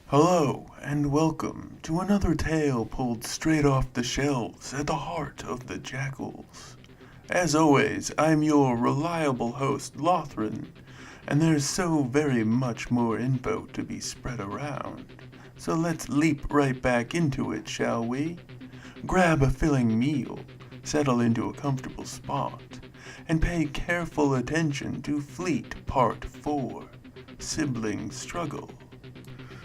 Hello, and welcome to another tale pulled straight off the shelves at the heart of the Jakuls. As always, I'm your reliable host, Lothran, and there's so very much more info to be spread around. So let's leap right back into it, shall we? Grab a filling meal, settle into a comfortable spot, and pay careful attention to Fleet Part 4, Sibling Struggle.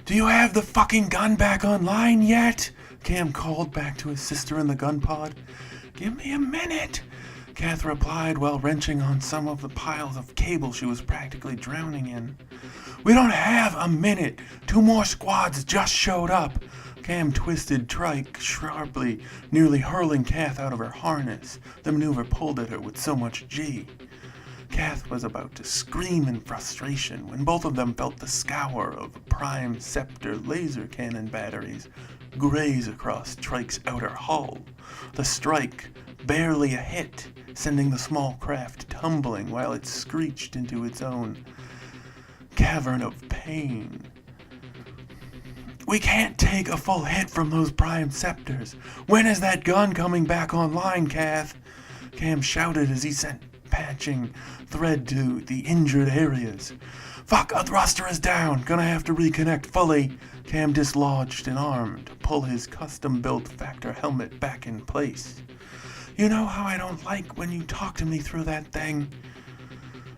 "Do you have the fucking gun back online yet?" Kam called back to his sister in the gun pod. "Give me a minute," Kath replied while wrenching on some of the piles of cable she was practically drowning in. "We don't have a minute. 2 more squads just showed up." Kam twisted Trike sharply, nearly hurling Kath out of her harness. The maneuver pulled at her with so much G. Kath was about to scream in frustration when both of them felt the scour of Prime Scepter laser cannon batteries graze across Trike's outer hull. The strike, barely a hit, sending the small craft tumbling while it screeched into its own cavern of pain. "We can't take a full hit from those Prime Scepters. When is that gun coming back online, Kath?" Kam shouted as he sent patching thread to the injured areas. "Fuck, a thruster is down. Gonna have to reconnect fully." Kam dislodged an arm to pull his custom-built Factor helmet back in place. "You know how I don't like when you talk to me through that thing?"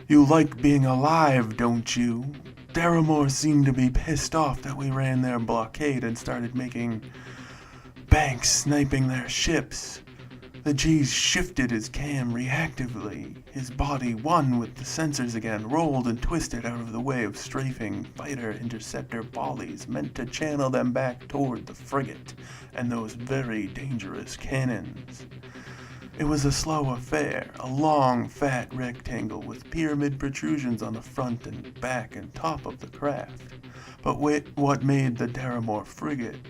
"You like being alive, don't you?" Daramore seemed to be pissed off that we ran their blockade and started making banks sniping their ships. The G's shifted as Kam reactively, his body one with the sensors again, rolled and twisted out of the way of strafing fighter-interceptor volleys meant to channel them back toward the frigate and those very dangerous cannons. It was a slow affair, a long, fat rectangle with pyramid protrusions on the front and back and top of the craft. But what made the Daramore frigate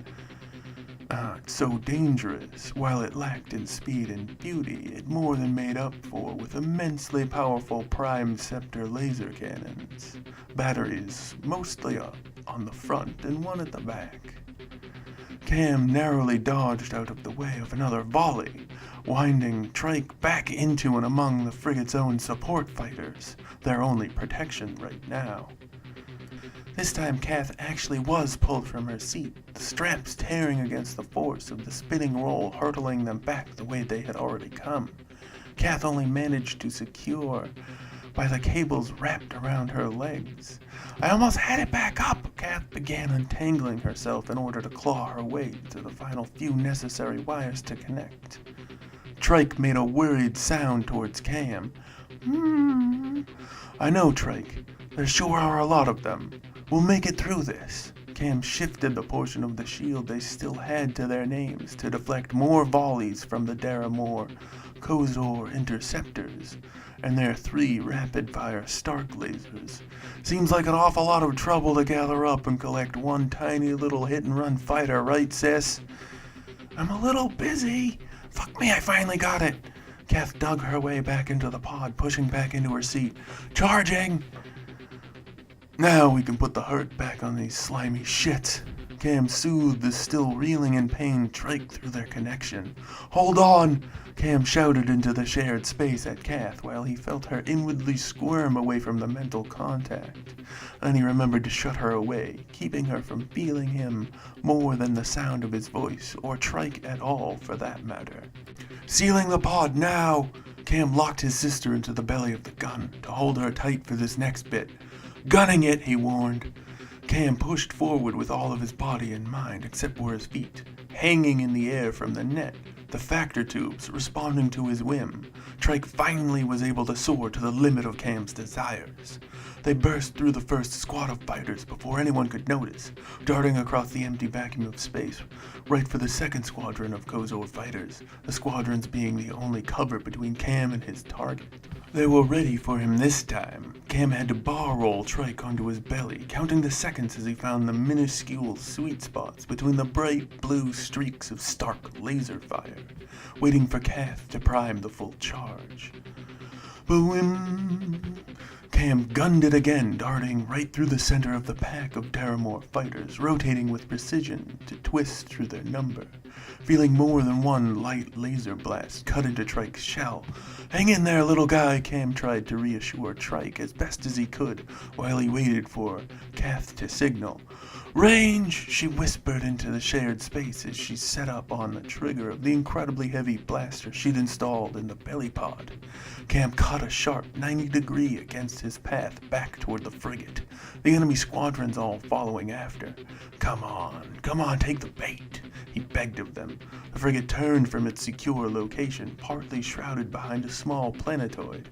so dangerous, while it lacked in speed and beauty, it more than made up for with immensely powerful Prime Scepter laser cannons, batteries mostly on the front and one at the back. Kam narrowly dodged out of the way of another volley, winding Trike back into and among the frigate's own support fighters, their only protection right now. This time Kath actually was pulled from her seat, the straps tearing against the force of the spinning roll hurtling them back the way they had already come. Kath only managed to secure by the cables wrapped around her legs. "I almost had it back up," Kath began untangling herself in order to claw her way to the final few necessary wires to connect. Trike made a worried sound towards Kam. "I know, Trike. There sure are a lot of them. We'll make it through this." Kam shifted the portion of the shield they still had to their names to deflect more volleys from the Daramore Kozor interceptors and their 3 rapid-fire Stark lasers. "Seems like an awful lot of trouble to gather up and collect one tiny little hit-and-run fighter, right, sis?" "I'm a little busy." "Fuck me, I finally got it." Kath dug her way back into the pod, pushing back into her seat. "Charging!" "Now we can put the hurt back on these slimy shits." Kam soothed the still reeling in pain Trike through their connection. "Hold on!" Kam shouted into the shared space at Kath while he felt her inwardly squirm away from the mental contact. Then he remembered to shut her away, keeping her from feeling him more than the sound of his voice, or Trike at all for that matter. "Sealing the pod now!" Kam locked his sister into the belly of the gun to hold her tight for this next bit. "Gunning it," he warned. Kam pushed forward with all of his body and mind except for his feet, hanging in the air from the net, the factor tubes responding to his whim. Trike finally was able to soar to the limit of Kam's desires. They burst through the first squad of fighters before anyone could notice, darting across the empty vacuum of space, right for the second squadron of Kozor fighters, the squadrons being the only cover between Kam and his target. They were ready for him this time. Kam had to bar roll Trike onto his belly, counting the seconds as he found the minuscule sweet spots between the bright blue streaks of Stark laser fire, waiting for Kath to prime the full charge. Boom! Kam gunned it again, darting right through the center of the pack of Daramore fighters, rotating with precision to twist through their number. Feeling more than one light laser blast cut into Trike's shell. "Hang in there, little guy," Kam tried to reassure Trike as best as he could while he waited for Kath to signal. "Range," she whispered into the shared space as she set up on the trigger of the incredibly heavy blaster she'd installed in the belly pod. Kam cut a sharp 90-degree against his path back toward the frigate, the enemy squadrons all following after. Come on, take the bait," he begged of them. The frigate turned from its secure location, partly shrouded behind a small planetoid,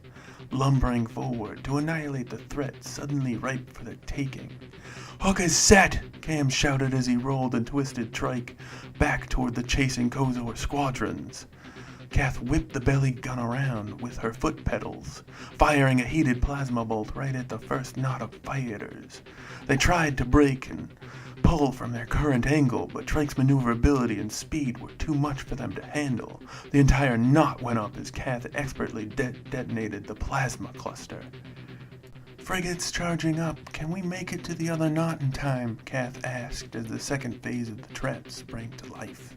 lumbering forward to annihilate the threat suddenly ripe for the taking. "Hook is set," Kam shouted as he rolled and twisted Trike back toward the chasing Kozor squadrons. Kath whipped the belly gun around with her foot pedals, firing a heated plasma bolt right at the first knot of fighters. They tried to break and pull from their current angle, but Trike's maneuverability and speed were too much for them to handle. The entire knot went up as Kath expertly detonated the plasma cluster. "Frigates charging up. Can we make it to the other knot in time?" Kath asked as the second phase of the trap sprang to life.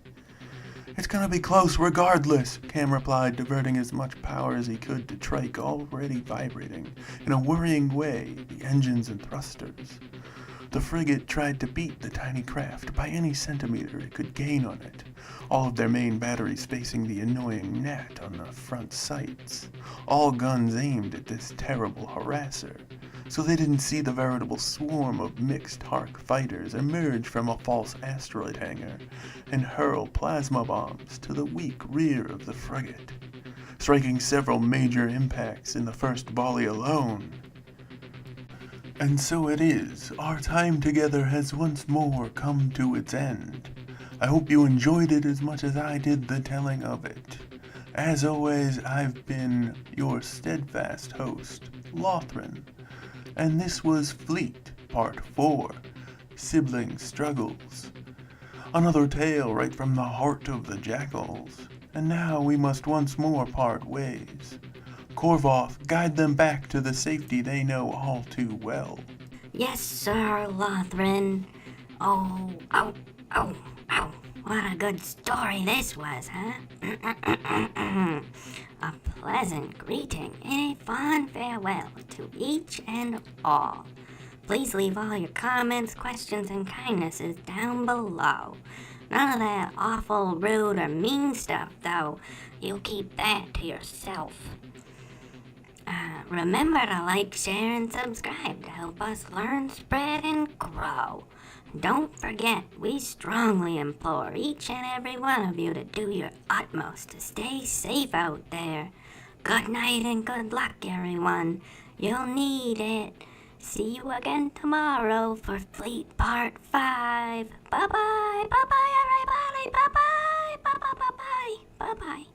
"It's gonna be close regardless," Kam replied, diverting as much power as he could to Trike, already vibrating in a worrying way the engines and thrusters. The frigate tried to beat the tiny craft by any centimeter it could gain on it, all of their main batteries facing the annoying net on the front sights, all guns aimed at this terrible harasser, so they didn't see the veritable swarm of mixed Hark fighters emerge from a false asteroid hangar and hurl plasma bombs to the weak rear of the frigate, striking several major impacts in the first volley alone. And so it is, our time together has once more come to its end. I hope you enjoyed it as much as I did the telling of it. As always, I've been your steadfast host, Lothran, and this was Fleet Part 4, Sibling Struggles. Another tale right from the heart of the Jakuls, and now we must once more part ways. Korvoth, guide them back to the safety they know all too well. Yes, sir, Lothran. Oh, what a good story this was, huh? A pleasant greeting and a fond farewell to each and all. Please leave all your comments, questions, and kindnesses down below. None of that awful, rude, or mean stuff, though. You keep that to yourself. Remember to like, share, and subscribe to help us learn, spread, and grow. Don't forget, we strongly implore each and every one of you to do your utmost to stay safe out there. Good night and good luck, everyone. You'll need it. See you again tomorrow for Fleet Part 5. Bye-bye. Bye-bye, everybody. Bye-bye. Bye-bye. Bye-bye. Bye-bye.